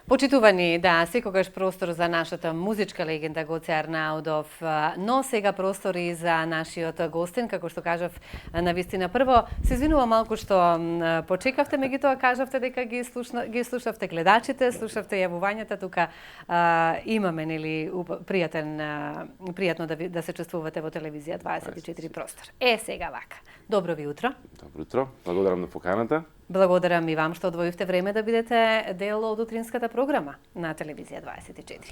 Почитувани, да, секогаш простор за нашата музичка легенда Гоце Арнаудов, но сега простор и за нашиот гостин, како што кажав навистина. Прво, се извинувам малку што почекавте, меѓутоа кажавте дека ги слушавте гледачите, слушавте јавувањата, тука имаме нели пријатно да се чувствувате во телевизија 24 простор. Сега вака. Добро ви утро. Добро утро. Благодарам на поканата. Благодарам и вам што одвоивте време да бидете дел од утринската програма на телевизија 24.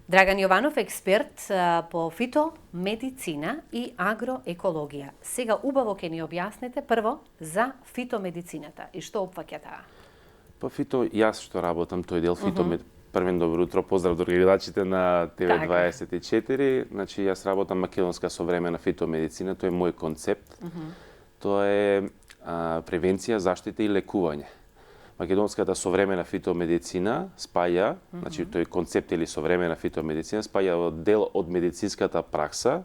Драган Јованов, експерт по фитомедицина и агроекологија. Сега убаво ќе ни објасните прво за фитомедицината и што опфаќа таа. Па јас што работам тој дел Првен добро утро, поздрав до гледачите на ТВ24. Значи јас работам македонска современа фитомедицина, тој е мој концепт. Тоа е превенција, заштита и лекување. Македонската современа фитомедицина спаја, значи тој концепт или современа фитомедицина спаја дел од медицинската пракса,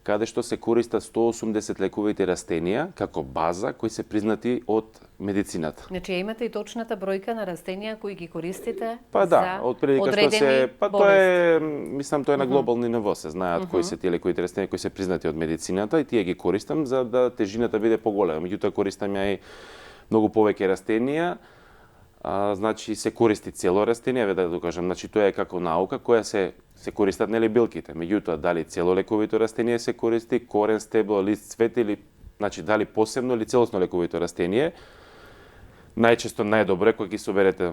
каде што се користат 180 лековите растенија како база кои се признати од медицината. Значи имате и точната бројка на растенија кои ги користите за одредени болести? Тоа е, мислам, тоа е на глобални ниво, се знаат кои се тие лековите растенија кои се признати од медицината и тие ги користам за да тежината биде поголема. Меѓутоа користам ја и многу повеќе растенија. Значи се користи цело растение, да кажам, значи тоа е како наука која се користат нели билките. Меѓутоа дали цело лековито растение се користи, корен, стебло, лист, цвет или значи дали посебно или целосно лековито растение. Најчесто најдобро е кога ги соберете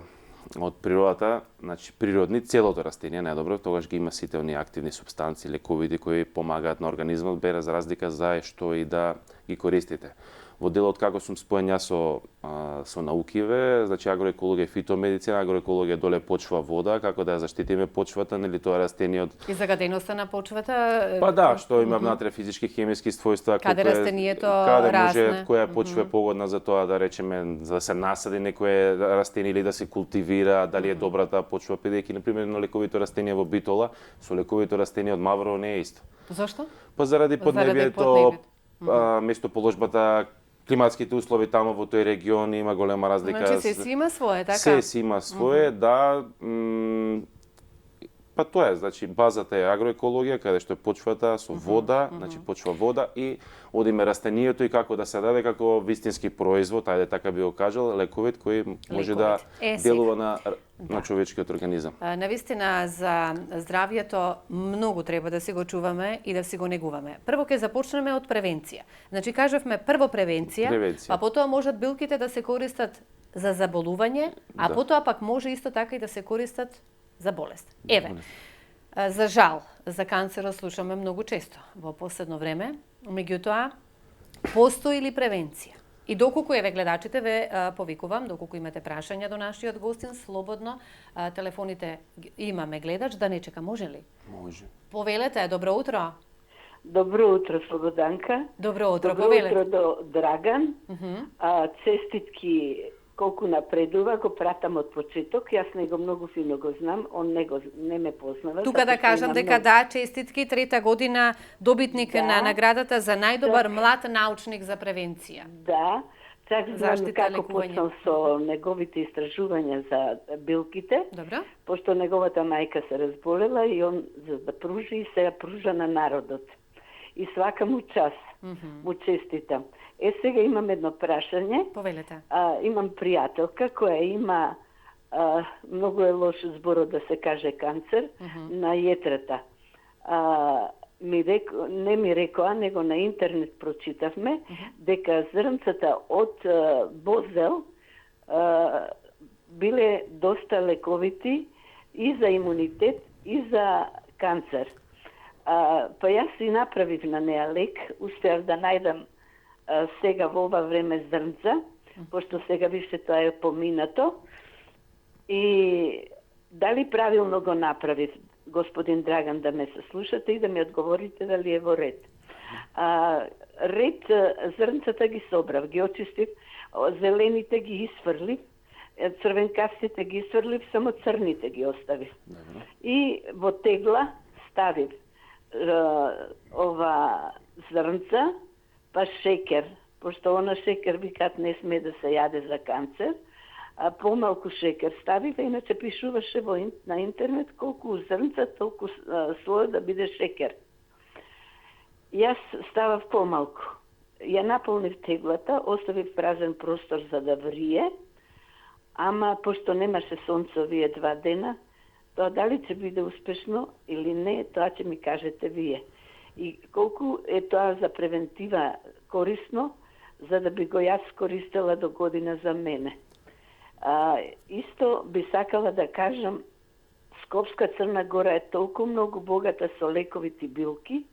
од природата, значи природни целото растение најдобро, тогаш ги има сите оние активни супстанции, лековити кои помагаат на организмот, без разлика за што и да ги користите. Во делот како сум споен јас со наукиве, значи агроекологија и фитомедицина, агроекологија доле почва вода, како да ја заштитиме почвата, нели тоа растение од и загаденоста на почвата. Па да, што има внатре физички, хемиски својства, каде растението може, која почва е погодна за тоа да речеме за да се насади некое растение или да се култивира, дали е добрата почва, бидејќи на пример на лековито растение во Битола, со лековито растение од Маврово не е исто. Зошто? Па заради поднебјето, местоположбата, климатските услови таму во тој регион има голема разлика. Значи се си има свое, така? Се има свое, да. Па тоа е, значи базата е агроекологија, каде што е почвата со вода, значи почва вода и одиме растението и како да се даде како вистински производ, ајде така би го кажал, лековит кој може да делува на човечкиот организам. Навистина за здравјето многу треба да си го чуваме и да си го негуваме. Прво ќе започнеме од превенција. Значи кажавме прво превенција, па потоа можат билките да се користат за заболување, а потоа пак може исто така и да се користат за болест. Еве, за жал, за канцерот слушаме многу често во последно време, меѓутоа постои ли превенција? И доколку еве гледачите ве повикувам, доколку имате прашања до нашиот гостин, слободно телефоните имаме гледач, да не чека, може ли? Може. Повелете, добро утро. Добро утро, Слободанка. Добро утро, повелете. Добро утро до Драган. Честитки колку напредува, го пратам од почеток, јас него многу фино го знам, он не ме познава. Тука да кажам дека да, честитки, 3-та година добитник на наградата за најдобар млад научник за превенција. Да, чак знам како почнал со неговите истражувања за билките, пошто неговата мајка се разболела и он за да пружи и се ја пружа на народот. И свака му час, му честитам. Сега имам едно прашање. Повелете. Имам пријателка која има, многу е лош зборот да се каже канцер, на јетрата. Не ми рекоа, него на интернет прочитавме, дека зрнцата од бозел биле доста лековити и за имунитет, и за канцер. Па јас си направив на неа лек, успеав да најдам сега во ова време зрнца, пошто сега више тоа е поминато. И дали правилно го направив, господин Драган, да ме се слушате и да ми одговорите дали е во ред. Ред зрнцата ги собрав, ги очистив, зелените ги isfрлив, црвенкавците ги isfрлив, само црните ги оставив. И во тегла ставив ова зрнца, па шекер, пошто она шекер викат не сме да се јаде за канцер, а помалку шекер ставиве, иначе пишуваше на интернет колку зрнца, толку слој да биде шекер. Јас ставав помалку. Ја наполнив теглата, оставив празен простор за да врие, ама пошто немаше сонце овие 2 дена, тоа дали ќе биде успешно или не, тоа ќе ми кажете вие. И колку е тоа за превентива корисно, за да би го јас користела до година за мене. Исто би сакала да кажам, Скопска Црна Гора е толку многу богата со лековити билки,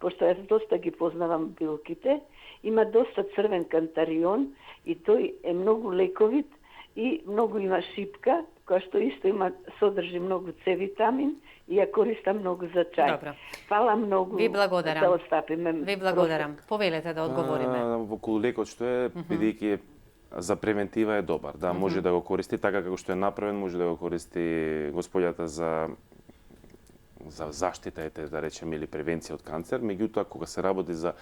пошто јас доста ги познавам билките, има доста црвен кантарион и тој е многу лековит и многу има шипка, која што исто има содржи многу С витамин и ја користам многу за чај. Добро. Фала многу. Ви благодарам. Да отстапиме. Ви благодарам. Повелете да одговориме. Околу лекот што е, бидејќи за превентива е добар. Да, може да го користи така како што е направен, може да го користи господјата за заштита, да речеме, или превенција од канцер, меѓутоа кога се работи за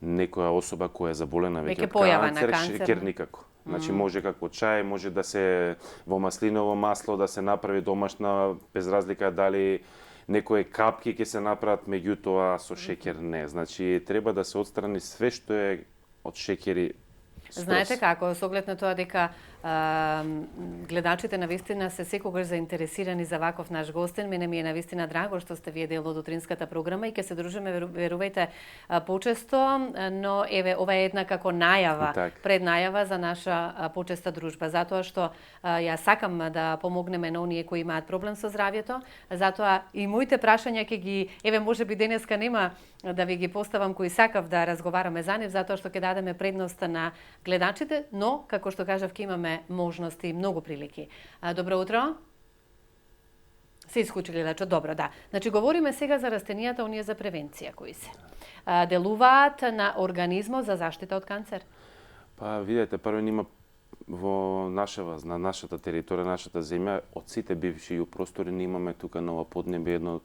некоја особа која е заболена веќе од канцер, шекер никако. Значи може како чај, може да се во маслиново масло да се направи домашна, без разлика дали некои капки ќе се направат, меѓутоа со шекер не. Значи треба да се отстрани све што е од шекери. Знаете како, со оглед на тоа дека гледачите навистина се секогаш заинтересирани за ваков наш гостин. Мене ми е навистина драго што сте вие дел од утринската програма и ќе се дружиме, верувајте, почесто, но еве ова е една како најава, преднајава за наша почеста дружба, затоа што ја сакам да помогнеме на оние кои имаат проблем со здравјето, затоа и моите прашања ќе ги, еве можеби денеска нема да ви ги поставам кои сакав да разговараме за нив, затоа што ќе дадеме предност на гледачите, но како што кажав ќе имаме можности и многу прилики. Добро утро. Се исклучи гледачот. Добро, да. Значи говориме сега за растенијата, оние за превенција кои се делуваат на организмот за заштита од канцер. Па видете, прво има во на нашата територија, нашата земја, од сите бивши простори не имаме тука на ова поднебе едно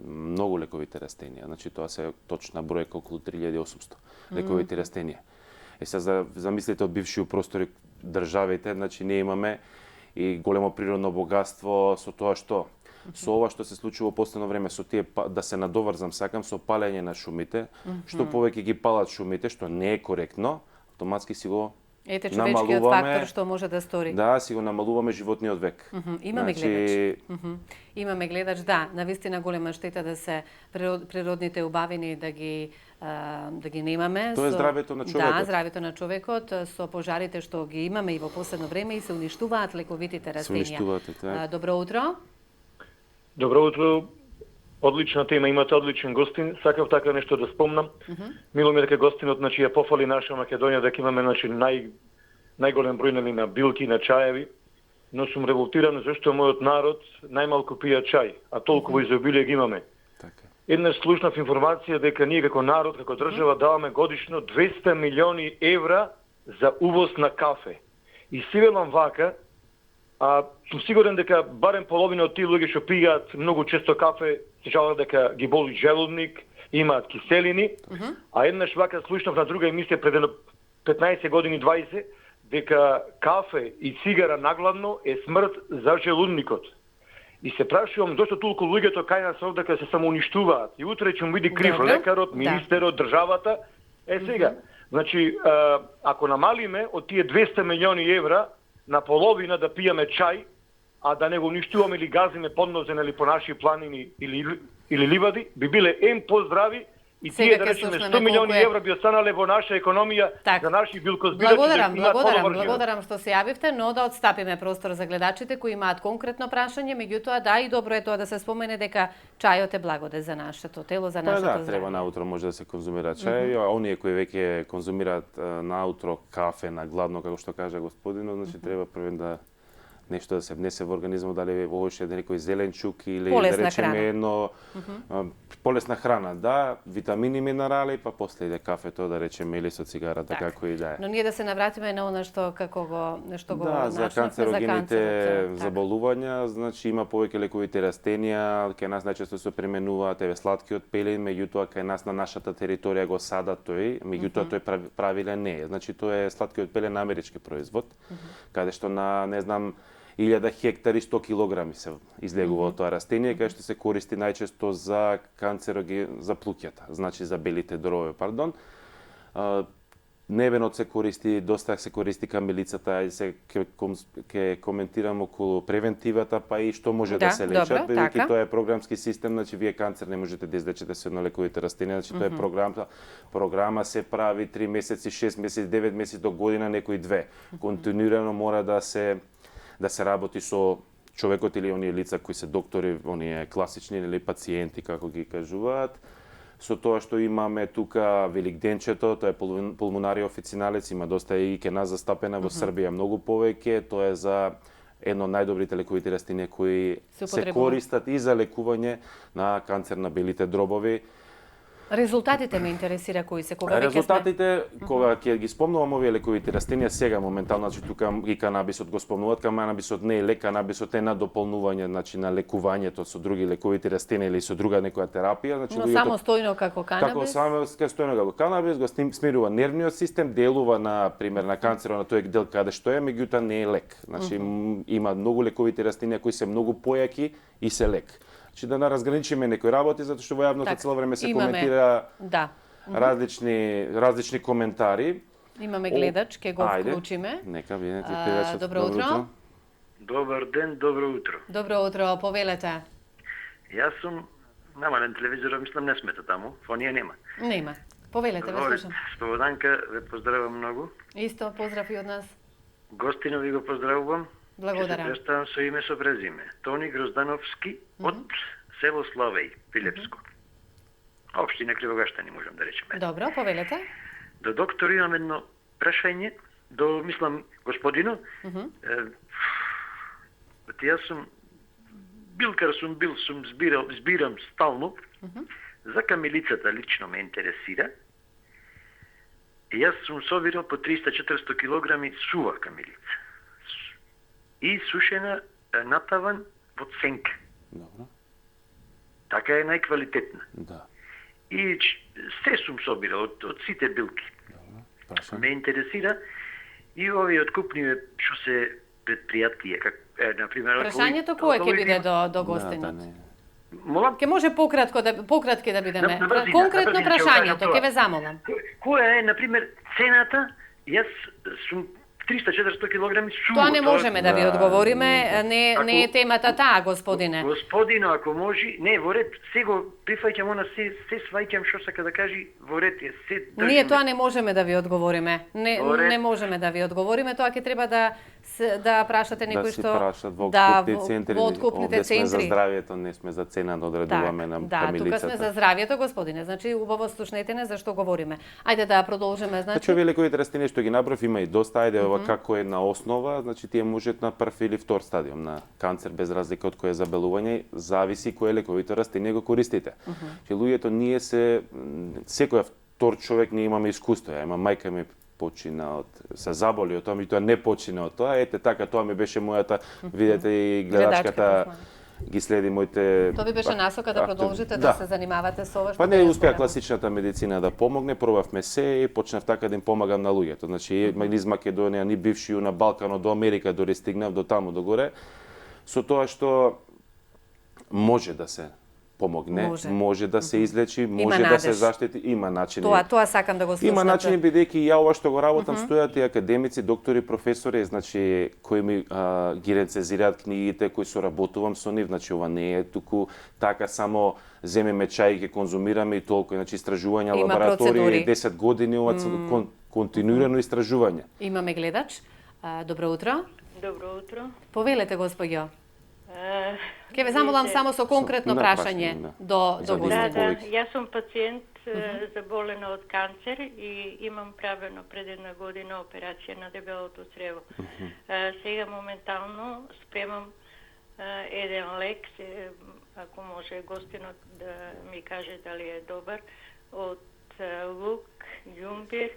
многу лековите растенија. Значи тоа се точна бројка околу 3800 лековити растенија. Сега замислите од бивши простори државите, значи не имаме и големо природно богатство со тоа што со ова што се случува во последно време, со тие да се надоврзам сакам со палење на шумите, што повеќе ги палат шумите, што не е коректно, автоматски си го ете човечкиот фактор што може да стори. Да, си го намалуваме животниот век. Имаме гледач. Имаме гледач, да, навистина голема штета да се природните убавини да ги немаме. Тоа е здравјето на човекот. Да, здравјето на човекот со пожарите што ги имаме и во последно време и се уништуваат лековитите растенија. Добро утро. Добро утро. Одлична тема, имате одличен гостин. Сакав така нешто да спомнам. Мило ми дека гостинот ја пофали наша Македонија дека имаме најголем број на билки, на чаеви, но сум револтиран зашто мојот народ најмалку пија чај, а толку изобилие ги имаме. Еднаш слушнав информација дека ние како народ, како држава даваме годишно 200 милиони евра за увоз на кафе. И си велам вака, сум сигурен дека барем половина од тие луѓе што пијаат многу често кафе се жалат дека ги боли желудник, имаат киселини, а еднаш вака слушнав на друга емисија пред 15 години 20 дека кафе и цигара нагладно е смрт за желудникот. И се прашувам зошто толку луѓето кај нас овде дека се самоуништуваат. И утре ќе му биде крив лекарот, министерот, државата. Сега, значи ако намалиме од тие 200 милиони евра на половина да пијаме чај, а да не го уништуваме или газиме поднозен или по наши планини или ливади, би биле поздрави и тие да речеме 100 милиони евра би останале во наша економија за наши билкозбирачи. Благодарам што се јавивте, но да отстапиме простор за гледачите кои имаат конкретно прашање, меѓутоа да и добро е тоа да се спомене дека чајот е благодет за нашето тело, за нашето здравје. Да, треба наутро може да се конзумира чај, а оние кои веќе конзумираат наутро кафе на гладно, како што кажа господинот, значи треба првен нешто да се внесе во организмот, дали во уште некој зеленчук или полесна да речеме храна. едно полесна храна, да, витамини, минерали, па после иде кафето, да речеме, или со цигарата, како и да е. Но ние да се навратиме на она што Да, за канцерогените заболувања, значи има повеќе лековите растенија, кај нас најчесто се применуваат сладкиот пелен, меѓутоа кај нас на нашата територија го сада тој, меѓутоа тој правилен не е. Значи тој е сладкиот пелен амерички производ, каде што на, не знам, 1000 хектари 100 килограми се излегува од тоа растение, кај што се користи најчесто за за плуќата, значи за белите дробови, пардон. Невенот се користи, доста се користи камилицата, и се ќе коментирам околу превентивата, па и што може да се лечат, бидејќи тоа е програмски систем, значи вие канцер не можете да излечите со еднолековите растенија, значи тоа е програма се прави 3 месеци, 6 месеци, 9 месеци до година, некои 2. Континуирано мора да се работи со човекот или оние лица кои се доктори, оние класични или пациенти, како ги кажуваат. Со тоа што имаме тука великденчето, тоа е пулмонарија официналец, има доста и ке нас застапена во Србија многу повеќе, тоа е за едно од најдобрите лековити растенија кои се користат и за лекување на канцер на белите дробови. Резултатите ме интересира кои се кога резултатите кога ќе ги спомнувам овие лековите растенија сега моментално, значи тука и канабисот го спомнуваат, канабисот не е лек, канабисот е на дополнување, значи на лекувањето со други лековити растенија или со друга некоја терапија, значи но самостојно како канабис. Како самостојно како канабис го смирува нервниот систем, делува на пример на канцерот на тој дел каде што е, меѓутоа не е лек. Значи има многу лековити растенија кои се многу појаки и се лек. Че да разграничиме некои работи, затоа што во јавното цело време се коментира различни коментари. Имаме гледач, ке го вклучиме. Нека видите гледачот. Добро утро. Добар ден, добро утро. Добро утро, повелете. Јас сум намален телевизор, мислам не смета таму, фонија нема. Нема. Повелете, ве слушам. Споведанка, ве поздравувам многу. Исто, поздрав и од нас. Гостино ви го поздравувам. Благодарам. Ќе се представам со име со презиме. Тони Гроздановски од село Славеј, Пилепско. Општина Кривогаштани, можам да речеме. Добро, повелете. До доктор имам едно прашање, до, мислам, господино. Јас сум билкар збирам стално. За камилицата лично ме интересира. Јас сум собирал по 300-400 килограми сува камилица. И сушена натаван во ценка. Добро. Така е најквалитетна. Да. И се сум собирал од сите билки. Добро. Ме интересира и овие откупни што се предпријатија, как например, прашањето кое ќе биде до гостинот? Молам? Ке може пократки да бидеме. Конкретно прашањето, ке ве замолам. Која е, например, цената? Јас сум 300-400 килограми суво. Тоа не можеме да ви одговориме, не е темата таа, господине. Господино, ако може, не, во ред, се го прифаќам, она се сваќам што сака да кажи, во ред е, се држиме. Ние тоа не можеме да ви одговориме. Не можеме да ви одговориме, тоа ќе треба да прашате некој што во откупните центри. Овде сме за здравјето, не сме за цена да одредуваме на камилицата. Да, тука сме за здравјето, господине. Значи убаво слушнете не зашто говориме. Ајде да продолжиме, значи. Овие лековите растенија што ги набрав има и доста, ајде ова како една основа, значи тие можат на прв или втор стадиум на канцер без разлика од кое забелување, зависи кое лековито растение го користите. Че луѓето ние секој втор човек ние имаме искуство. Ја има мајка ми почина се заболи од тоа, ми тоа не почина од тоа. Ете така, тоа ми беше мојата, видете и гледачката ги следи моите. Тоа ви беше насока да продолжите да се занимавате со ова што. Па не успеа класичната медицина да помогне, пробавме се и почнав така да им помагам на луѓето. Значи низ Македонија, ни бивши на Балканот до Америка дори стигнав до таму до горе. Со тоа што може да се помогне, може да се излечи, може да се заштити, има начини. Тоа сакам да го слушнете. Има начини бидејќи ја ова што го работам стојат и академици, доктори, професори, значи кои ми ги рецензираат книгите, кои соработувам со нив, значи ова не е туку така само земеме чај и ги конзумираме и толку, значи истражувања лаборатории 10 години ова континуирано истражување. Имаме гледач. Добро утро. Добро утро. Повелете, господјо. Ке ве замолам само со конкретно прашање до гостинот. Да, јас сум пациент заболена од канцер и имам правено пред 1 година операција на дебелото црево. Сега моментално спремам еден лек, ако може гостинот да ми каже дали е добар, од лук, ѓумбир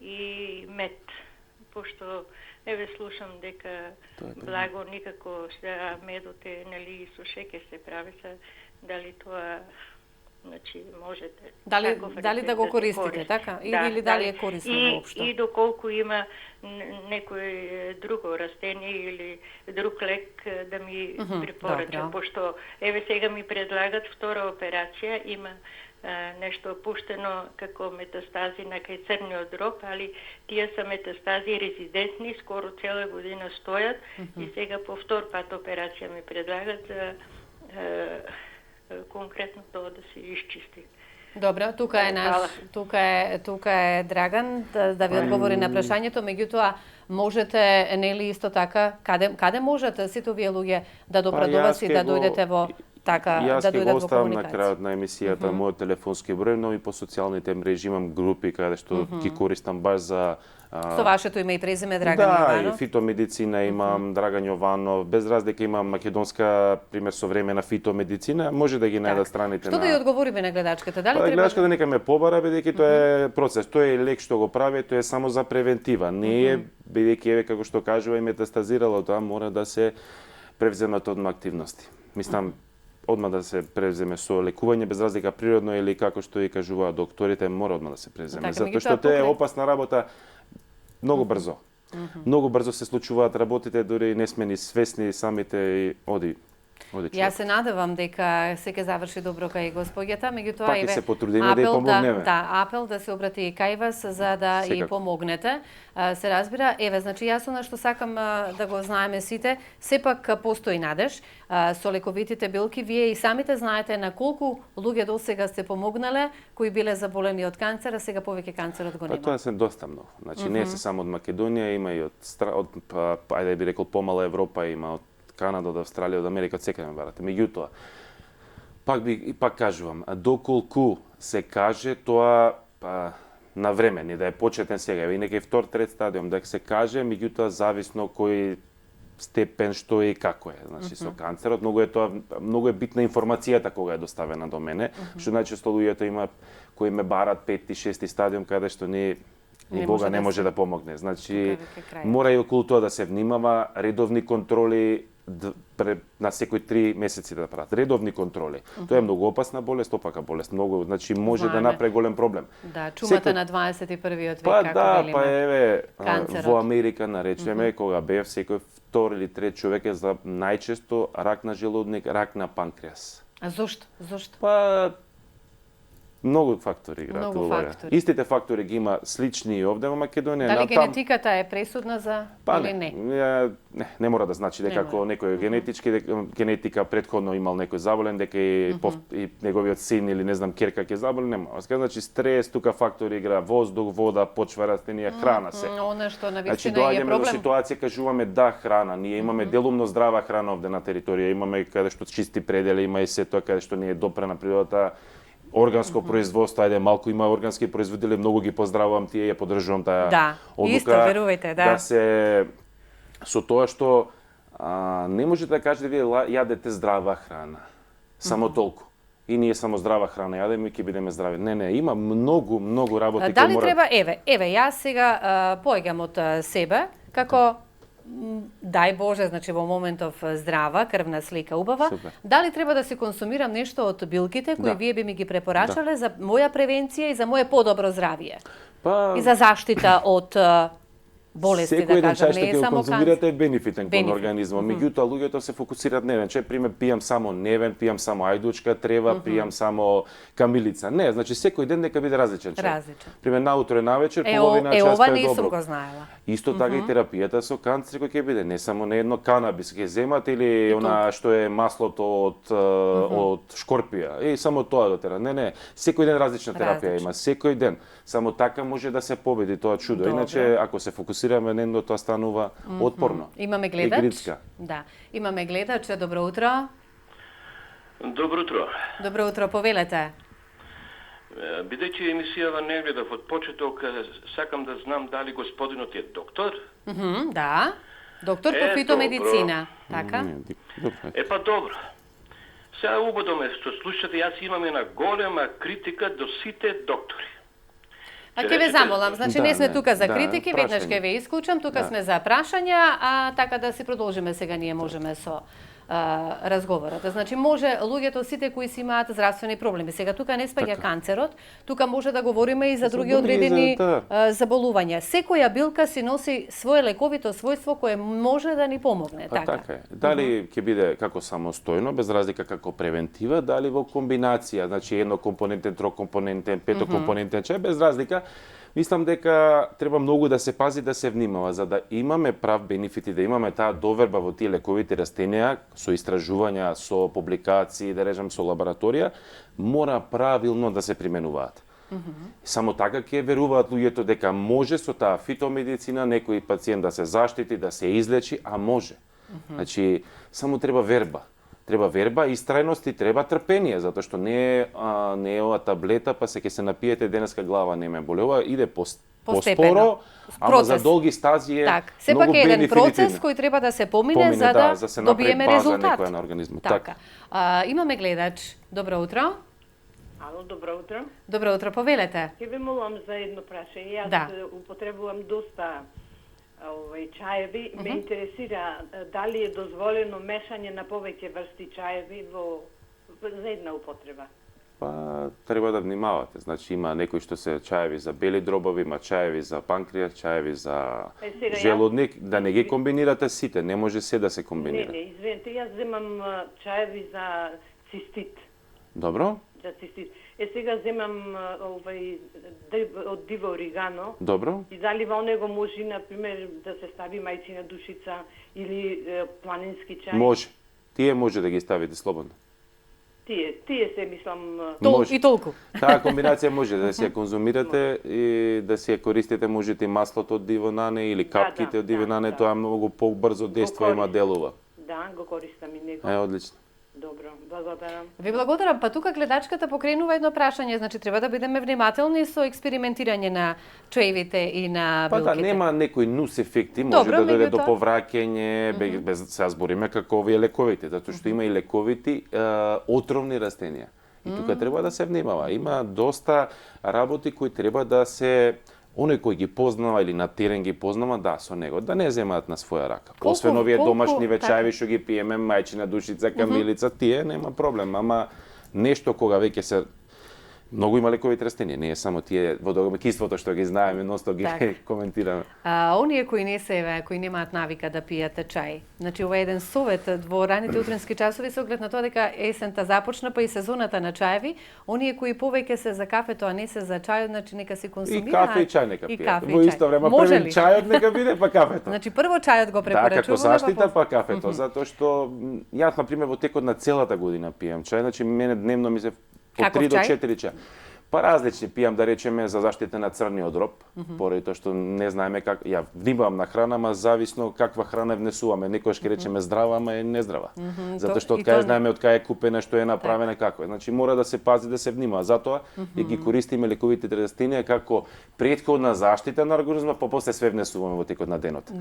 и мед. Пошто слушам дека благо никако сега медот е, нели, со шеќер се прави, дали тоа, значи, можете... Дали да го користите, така? Или дали е корисно воопшто? И доколку има некој друго растение или друг лек да ми препорача, пошто сега ми предлагат втора операција, има нешто пуштено како метастази на кај црниот дроб, али тие се метастази резидентни, скоро цела година стојат и сега по втор пат операција ми предлагат за конкретно тоа да се исчисти. Добро, тука е Драган да ви одговори на прашањето, меѓутоа можете, нели, исто така, каде можете сите овие луѓе да допредуват и да дојдете во така, да дојдат во комуникација? Јас ќе го оставам на крајот на емисијата мојот телефонски број, но и по социјалните мрежи имам групи каде што ги користам баш за со вашето име и презиме Драган Јованов. Да, и фитомедицина имам, Драган Јованов, без разлика имам македонска, пример, современа фитомедицина, може да ги најдат страните на... Што да ја одговориме на гледачката? Дали треба... Гледачката нека ме побара, бидејќи тоа е процес, тоа е лек што го прави, тоа е само за превентива, не е, бидејќи еве како што кажува и метастазирало, тоа мора да се превземат одма активности. Мислам, одма да се превземе со лекување, без разлика природно или како што и кажуваат докторите, мора одма да се превземе, затоа што тоа е опасна работа. Многу брзо. Многу брзо се случуваат работите, дури не сме ни свесни самите и оди човек. Јас се надевам дека се ќе заврши добро кај госпоѓата, меѓутоа еве се потрудиме да ја помогнеме. Апел да се обрати и кај вас за да ја помогнете. Се разбира, еве, значи јас она што сакам да го знаеме сите, сепак постои надеж со лековитите билки. Вие и самите знаете на колку луѓе досега сте помогнале кои биле заболени од канцер, а сега повеќе канцерот го нема. Тоа се доста многу. Значи не е се само од Македонија, има и од ајде би рекол помала Европа, има од Канада, од Австралија, од Америка, од секаде ме барате. Меѓутоа, пак кажувам, доколку се каже тоа на време, не да е почетен сега, и некој втор, трет стадиум, да се каже, меѓутоа зависно кој степен што е и како е. Значи со канцерот многу е битна информацијата кога е доставена до мене, што најчесто луѓето има кои ме барат 5-ти, 6-ти стадиум каде што и Бога не може да помогне. Значи мора и околу тоа да се внимава, редовни контроли на секој 3 месеци да прават. Редовни контроли. Тоа е многу опасна болест, опака болест, многу, значи може да направи голем проблем. Да, чумата на 21-виот век, како велиме. Па еве, во Америка наречеме, кога бев, секој втор или трет човек е за најчесто рак на желудник, рак на панкреас. А зошто? Па многу фактори играат улога. Истите фактори ги има слични и овде во Македонија. Дали генетиката е пресудна за или не? Не мора да значи дека ако некој генетика претходно имал некој заболен, дека и неговиот син или не знам керка ќе заболе, нема. Значи стрес, тука фактори игра, воздух, вода, почва, растенија, храна се. Она што навистина значи, е проблем. Доаѓаме до ситуација кажуваме да храна, ние имаме делумно здрава храна овде на територија, имаме каде што чисти предели, има и се тоа каде што не е допрена природата. Органско производство, ајде малку има органски производители, многу ги поздравувам, тие ја поддржувам таа одлука. Исто, верувајте, да се со тоа што не можете да кажете вие јадете здрава храна. Само толку. И ние само здрава храна јадеме и ќе бидеме здрави. Не, има многу работи кои мора. Дали треба, еве, јас сега поеѓам од себе како дај Боже, значи во моментов здрава, крвна слика убава. Супер. Дали треба да се консумирам нешто од билките кои вие би ми ги препорачале за моја превенција и за моје подобро здравје? И за заштита од болести, да кажам, не е само канцер. Конзумирате е бенефитен кон организмот. Меѓутоа луѓето се фокусираат невен, пример пијам само невен, пијам само ајдучка, трева, пијам само камилица. Не, значи секој ден нека биде различен. Пример наутро и навечер половина час ова е не добро. сум го знаела. Исто така и терапијата со канцер кој ќе биде не само на едно канабис ќе земат или она што е маслото од шкорпија. Само тоа дотера. Не, секој ден различна терапија има, секој ден. Само така може да се победи тоа чудо. Иначе ако се фокусираме на едно, тоа станува отпорно. Имаме гледач. Да. Имаме гледач. Добро утро. Добро утро. Добро утро, повелете. Бидејќи емисијава не гледав од почеток, сакам да знам дали господинот е доктор? Да, доктор по фитомедицина. Така? Па добро. Сега убедо ме што слушате, јас имам една голема критика до сите доктори. А ќе ве замолам, значи не сме тука за критики, веднаш ќе ве исклучам, тука сме за прашања, а така да си продолжиме сега ние можеме со разговорот. Значи може луѓето сите кои си имаат здравствени проблеми. Сега тука не спаѓа канцерот, тука може да говориме и за други одредени заболувања. Секоја билка си носи свое лековито својство кое може да ни помогне, така. Така е. Дали ќе биде како самостојно, без разлика како превентива, дали во комбинација, значи еднокомпонентен, трокомпонентен, петокомпонентен чај, без разлика. Мислам дека треба многу да се пази, да се внимава, за да имаме прав бенефит и да имаме таа доверба во тие лековите растенија, со истражувања, со публикации, да речем со лабораторија, мора правилно да се применуваат. Само така ќе веруваат луѓето дека може со таа фитомедицина некој пациент да се заштити, да се излечи, а може. Значи, само треба верба. Треба верба, истрајност и треба трпение, затоа што не е ова таблета, па се ќе се напиете денеска глава не ме болева, иде поспоро, ама за долги стази е сепак е еден процес кој треба да се помине за да добиеме резултат. На организмот. Така. Имаме гледач. Добро утро. Ало, добро утро. Добро утро, повелете. Ќе ве молам за едно прашање. Јас употребувам доста чаеви. Ме интересира дали е дозволено мешање на повеќе врсти чаеви за една употреба. Па треба да внимавате. Значи има некои што се чаеви за бели дробови, има чаеви за панкреас, чаеви за желудник, да не ги комбинирате сите, не може се да се комбинира. Не, извинете, јас земам чаеви за цистит. Добро? За цистит. Сега земам од диво оригано. Добро. И дали во него може, например, да се стави мајцина душица или планински чај? Може. Тие може да ги ставите слободно. Тие се, мислам... И толку. Таа комбинација може да се ја конзумирате и да се ја користите, можете и маслото од диво нане или капките од диво нане, тоа многу побрзо действа, има делува. Да, го користам и него. Одлично. Добро, благодарам. Ви благодарам. Па тука гледачката покренува едно прашање, значи треба да бидеме внимателни со експериментирање на чаевите и на билките. Па нема некои нус ефекти, може да дојде до повраќање, без се збориме како овие лековите, затоа што има и лековити отровни растенија. И тука треба да се внимава. Има доста работи кои треба да се оној кој ги познава или на терен ги познава, да, со него, да не земаат на своја рака. Освен овие домашни вечаеви што ги пиеме, мајчина душица, камилица, тие нема проблем, ама нешто кога веќе се многу има лековите растенија, не е само тие водокислото што ги знаеме, ностоп ги коментираме. Оние кои кои немаат навика да пијат чај. Значи ова е еден совет во раните утренски часови со оглед на тоа дека есента започна, па и сезоната на чаеви. Оние кои повеќе се за кафето, а не се за чајот, значи нека си консумираат. И кафе и чај нека пијат. Во исто време прво чајот нека биде, па кафето. Значи прво чајот го препорачуваме. Да, како заштита, па кафето, затоа што јас на пример во текот на целата година пијам чај, значи мене дневно ми се по 3 до 4 чај. Па различни пијам, да речеме, за заштита на црниот дроб, поради тоа што не знаеме как, ја внимавам на храна, ама зависно каква храна внесуваме. Некојаш ќе речеме здрава, ама е нездрава. Затоа што од кај знаеме од кај е купена, што е направена, како е. Значи мора да се пази, да се внимава. Затоа и ги користиме лековите растенија како претходна заштита на организмот, па после све внесуваме во текот на денот.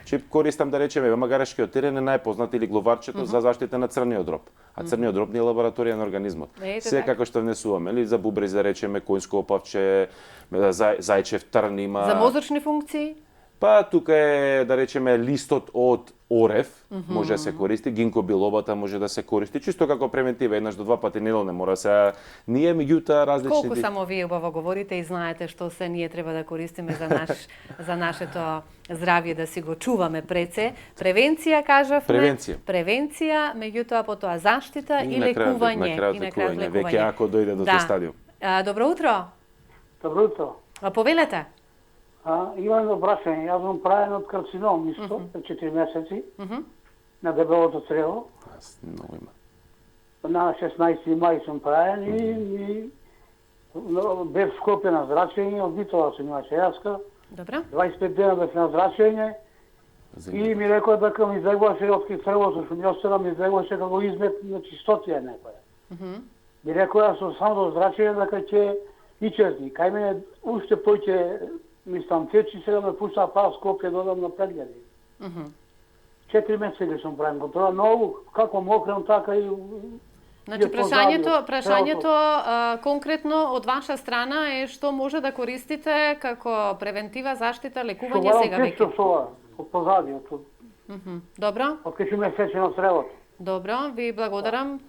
Че користам, да речеме, магарешкиот терен е најпознат или глуварчето за заштита на црниот дроб. А црниот дроб не е лабораторија на организмот. Се како што внесуваме, или за бубрез, да речеме, коњско опавче, зајчев трн има. За мозочни функции? Па тука е, да речеме, листот од орев може да се користи, гинко билобата може да се користи, чисто како превентива, еднаш до 2 пати неделно мора се. Ние меѓутоа различни. Колку само вие убаво говорите и знаете што се ние треба да користиме за нашето здравје, да си го чуваме пред се. Превенција кажавме. Превенција, меѓутоа потоа заштита и лекување. И на крајот лекување. Веќе ако дојде до тој стадиум. Добро утро. Добро утро. Повелете. Имам едно прашање. Јас сум правен од карцином исто, 4 месеци, на дебелото црево. Много има. На 16 мај сум правен и бев Скопје на зрачење, од Битола сум имаше јаска. Добро. 25 дена бев на зрачење и ми рекоа дека ми излегуваше од цревото, што ми остана ми излегуваше како измет на чистотија некоја. Ми рекоа со само до зрачење дека ќе и честни. Кај мене уште поќе, мислам, 4 ме пуста па Скопје додам на прегледи. 4 месеци ли сум правим контрола, многу, како мокрем, така и... Значи, прашањето конкретно од ваша страна е што може да користите како превентива, заштита, лекување сега веќе? Што барам од позадијето. Добро. Од кај ме сечено сревото. Добро, ви благодарам.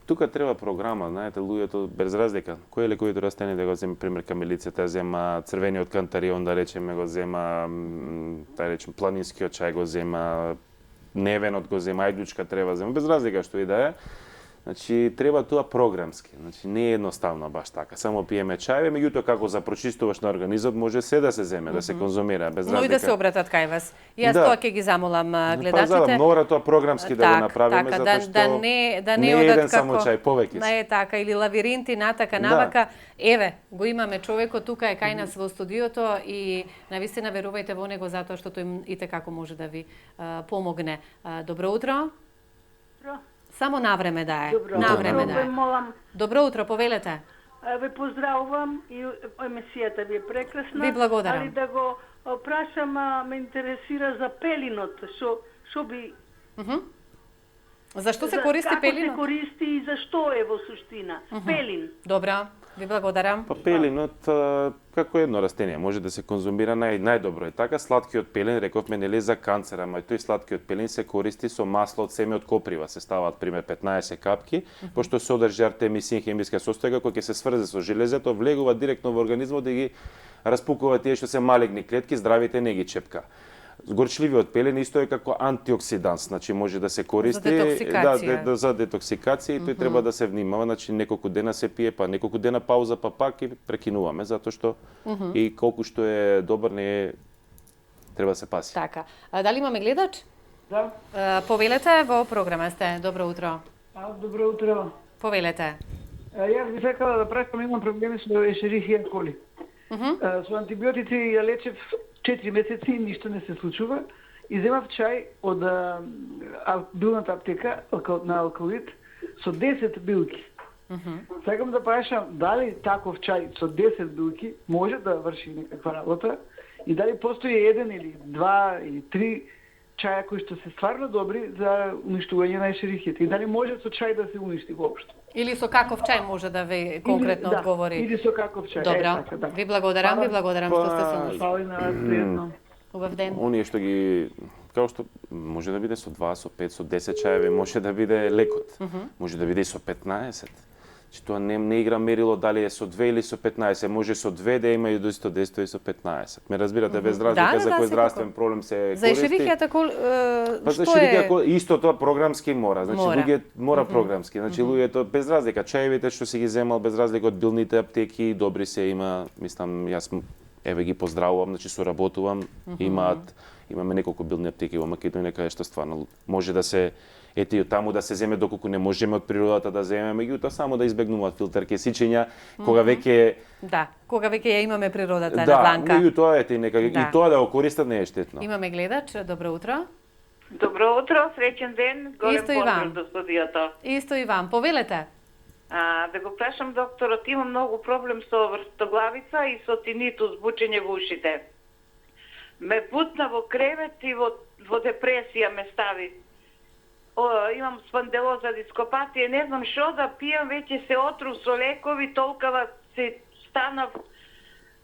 Тука треба програма, знаете, луѓето без разлика. Кој лекувито растение да го земе, пример, камилицата, зема црвениот кантарион, да речеме, го зема, да речем, планинскиот чај го зема, невенот го зема, ајдучка треба зема, без разлика што и да е. Значи, треба тоа програмски. Значи, не е едноставно баш така. Само пиеме чајве, меѓутоа како за прочистуваш на организмот може се да се земе, да се конзумира без разлика. Но и да се обратат кај вас. Јас тоа ќе ги замолам гледачите. Мора тоа програмски да го направиме, затоа што да не е еден одат само како чај, повеќе. Не е така, или лавиринти, натака, навака. Еве, го имаме човекот тука е кај нас во студиото и навистина верувајте во него затоа што тој итекако може да ви помогне. Добро утро. Само навреме да е. Навреме да е. Добро утро, повелете. Ве поздравувам и емисијата ви е прекрасна. Ви благодарам. Али да го прашам, ме интересира за пелинот. Шо би... Зашто се користи пелинот? Како се користи и зашто е во суштина? Пелин. Добра. Ви благодарам. Пелинот како едно растение може да се конзумира најдобро е така. Сладкиот пелин, рековме нели за канцер, ама тој сладкиот пелин се користи со масло од семе од коприва. Се ставаат пример 15 капки, пошто содржи артемисин хемиска состојка која ќе се сврзе со железето, влегува директно во организмот и ги распукува тие што се малигни клетки, здравите не ги чепка. Горчливиот пелен исто е како антиоксиданс, значи може да се користи за детоксикација и тој треба да се внимава, значи неколку дена се пие, па неколку дена пауза, па пак и прекинуваме затоа што и колку што е добар не е треба да се паси. Така. Дали имаме гледач? Да. Повелете, во програма сте. Добро утро. Добро утро. Повелете. Јас би сакала да прашам, имам проблеми со ешерихија коли. Со антибиотици ја лечев 4 месеци и ништо не се случува. И земав чај од билната аптека на алкалит со 10 билки. Сакам да прашам дали таков чај со 10 билки може да врши некаква работа и дали постои еден или два или три чаја кои што се стварно добри за уништување на ешерихијата и дали може со чај да се уништи воопшто. Или со каков чај може да ви конкретно одговори? Или со каков чај. Добро. Ви благодарам што сте со нас. Фала на вас, пријатно. Убав ден. Оние што ги како што може да биде со 2, со 5, со 10 чаеви, може да биде лекот. Може да биде и со 15. Че тоа не игра мерило дали е со 2 или со 15, може со 2 да има и до исто действие и со 15. Ме разбирате без разлика за кој здравствен проблем се користи. За ешерихијата за ешерихијата исто тоа програмски мора, значи луѓе мора програмски, значи луѓето без разлика чаевите што си ги земал без разлика од билните аптеки добри се има, мислам јас еве ги поздравувам, значи соработувам, имаме неколку билни аптеки во Македонија каде што стварно може да се и таму да се земе доколку не можеме од природата да земеме, меѓутоа само да избегнуваат филтерки сичења, кога веќе кога веќе ја имаме природата на дланка. Да, меѓутоа и тоа да го користат не е штетно. Имаме гледач, добро утро. Добро утро, среќен ден, голем поздрав до студиото. Исто и вам, повелете. Да го прашам докторот, имам многу проблем со врстоглавица и со тинитус, бучење во ушите. Ме бутна во кревет и во депресија ме стави. Имам спонделоза дископатија, не знам што да пијам, веќе се отрув со лекови, толкова се станав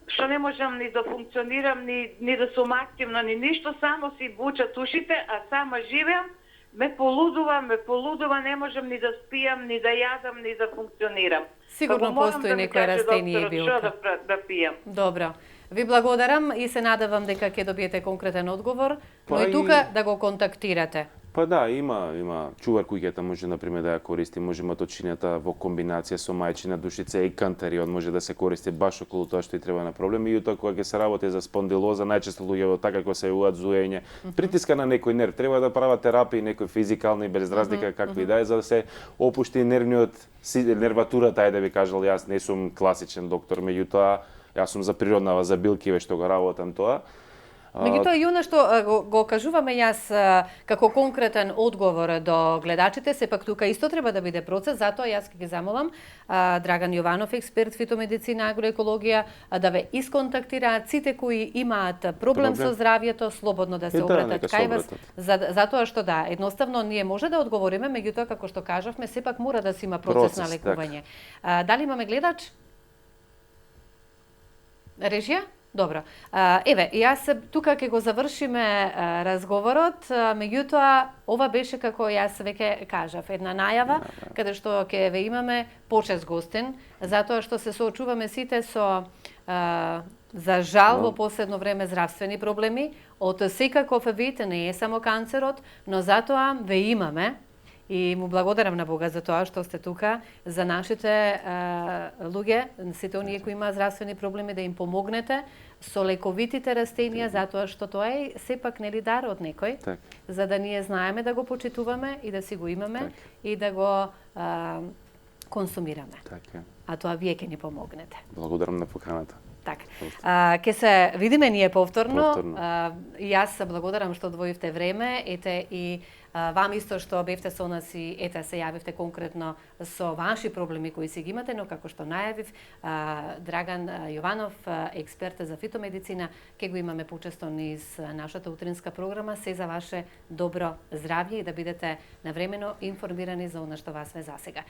што не можам ни да функционирам, ни да сум активна, ни ништо, само си бучат ушите, а сама живеам, ме полудува, не можам ни да спијам, ни да јадам, ни да функционирам. Сигурно постои некој растение и билка. Што да пијам? Добро. Ви благодарам и се надевам дека ќе добиете конкретен одговор, но и тука да го контактирате. Па да, има чувар куќата може например да ја користи, може маточињата во комбинација со мајчина душица и кантарион може да се користи баш околу тоа што и треба на проблем и тоа кога ќе се работи за спондилоза, најчесто луѓето така кога се јавуваат зуење, притиска на некој нерв, треба да прават терапии некој физикални без разлика какви да е за да се опушти нерватурата, ајде да ви кажал, јас не сум класичен доктор, меѓутоа јас сум за природнава, за билкиве што го работам тоа. Меѓутоа, и она што го кажуваме јас како конкретен одговор до гледачите, сепак тука исто треба да биде процес, затоа јас ќе ги замолам Драган Јованов, експерт фитомедицина, агроекологија, да ве исконтактираат сите кои имаат проблем со здравјето, слободно да се обратат кај вас, затоа што едноставно ние може да одговориме, меѓутоа како што кажавме, сепак мора да се има процес на лекување. Дали имаме гледач? Режија? Добро. Еве, јас тука ќе го завршиме разговорот, меѓутоа ова беше, како јас веќе кажав, една најава, каде што ќе ве имаме почест гостин, затоа што се соочуваме сите со, за жал, во последно време здравствени проблеми, од секаков вид, не е само канцерот, но затоа ве имаме. И му благодарам на Бога за тоа што сте тука, за нашите луѓе, сите оние кои имаат здравствени проблеми, да им помогнете со лековитите растенија, затоа што тоа е сепак нели дар од некој, за да ние знаеме да го почитуваме и да си го имаме и да го консумираме. А тоа вие ќе ни помогнете. Благодарам на поканата. Така. Ке се видиме ние повторно. Јас благодарам што одвоивте време, ете и вам исто што бевте со нас и ете се јавивте конкретно со ваши проблеми кои си ги имате, но како што најавив, Драган Јованов, експерт за фитомедицина, ќе го имаме почесто низ нашата утринска програма, се за ваше добро здравје и да бидете навремено информирани за она што вас ве засега.